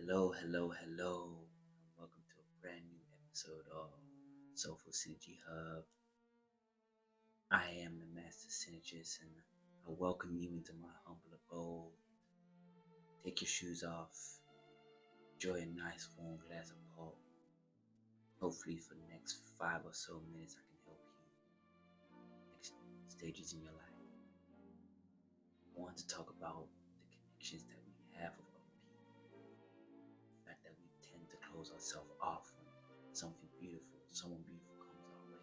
Hello, and welcome to a brand new episode of Soulful Synergy Hub. I am the Master Synergist, and I welcome you into my humble abode. Take your shoes off, enjoy a nice warm glass of port. Hopefully, for the next 5 or so minutes, I can help you next stages in your life. I want to talk about the connections that we have with other people. The fact that we tend to close ourselves off when someone beautiful comes our way.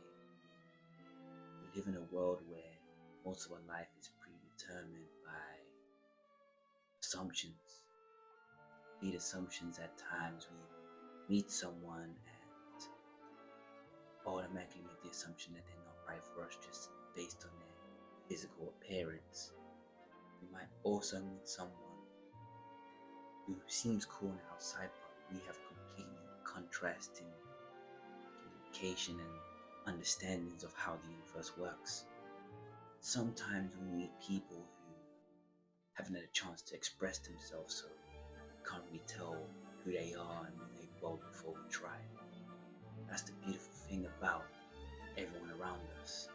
We live in a world where most of our life is predetermined by assumptions. Lead assumptions at times we meet someone and automatically make the assumption that they're not right for us just based on their physical appearance. We might also meet someone who seems cool on the outside, but we have completely contrasting communication and understandings of how the universe works. Sometimes we meet people who haven't had a chance to express themselves, so we can't really tell who they are and who they were before we try. That's the beautiful thing about everyone around us.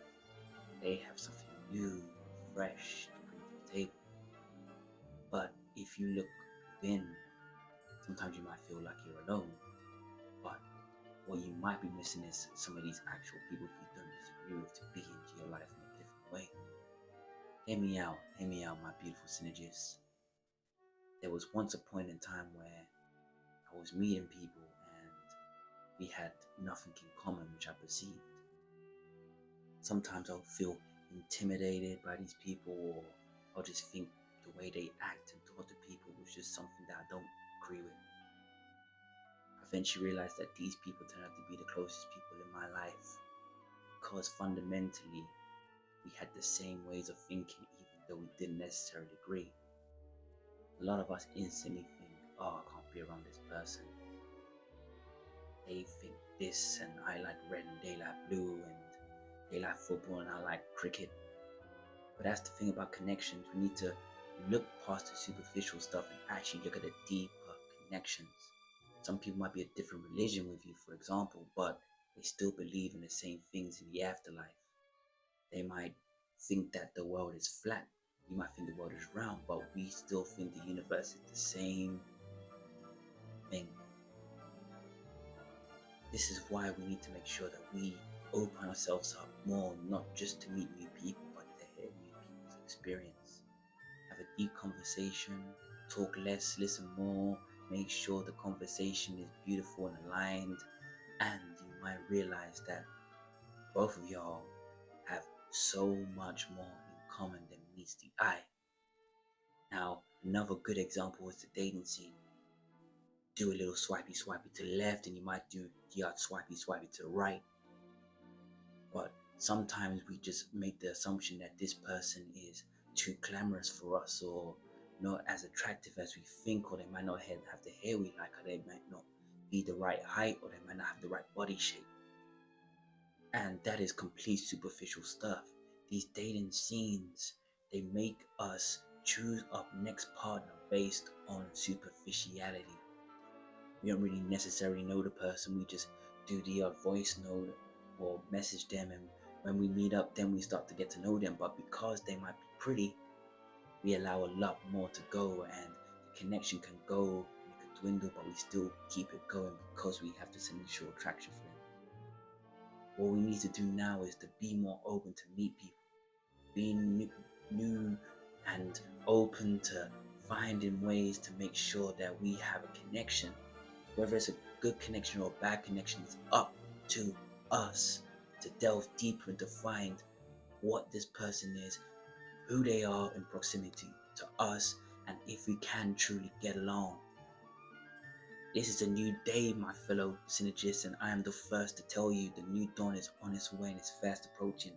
They have something new, fresh to bring to the table. But if you look within, sometimes you might feel like you're alone. But what you might be missing is some of these actual people who you don't disagree with to be into your life in a different way. Hear me out, my beautiful synergists. There was once a point in time where I was meeting people and we had nothing in common, which I perceived. Sometimes I'll feel intimidated by these people, or I'll just think the way they act and talk to people was just something that I don't agree with. I eventually realized that these people turned out to be the closest people in my life because fundamentally we had the same ways of thinking, even though we didn't necessarily agree. A lot of us instantly think, oh, I can't be around this person. They think this, and I like red and they like blue, and they like football and I like cricket. But that's the thing about connections. We need to look past the superficial stuff and actually look at the deeper connections. Some people might be a different religion with you, for example, but they still believe in the same things in the afterlife. They might think that the world is flat. You might think the world is round, but we still think the universe is the same thing. This is why we need to make sure that we open ourselves up more, not just to meet new people, but to hear new people's experience. Have a deep conversation, talk less, listen more, make sure the conversation is beautiful and aligned, and you might realize that both of y'all have so much more in common than meets the eye. Now, another good example is the dating scene. Do a little swipey to the left, and you might do the odd swipey to the right. But sometimes we just make the assumption that this person is too glamorous for us, or not as attractive as we think, or they might not have the hair we like, or they might not be the right height, or they might not have the right body shape. And that is complete superficial stuff. These dating scenes, they make us choose our next partner based on superficiality. We don't really necessarily know the person, we just do the odd voice note or message them, and when we meet up, then we start to get to know them. But because they might be pretty, we allow a lot more to go, and the connection can go, it could dwindle, but we still keep it going because we have this initial attraction for them. What we need to do now is to be more open to meet people, being new and open to finding ways to make sure that we have a connection. Whether it's a good connection or a bad connection, it's up to us to delve deeper and to find what this person is, who they are in proximity to us, and if we can truly get along. This is a new day, my fellow synergists, and I am the first to tell you the new dawn is on its way and it's fast approaching.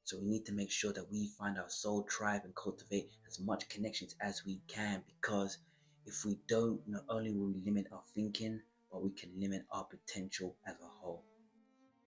So we need to make sure that we find our soul tribe and cultivate as much connections as we can, because if we don't, not only will we limit our thinking, but we can limit our potential as a whole.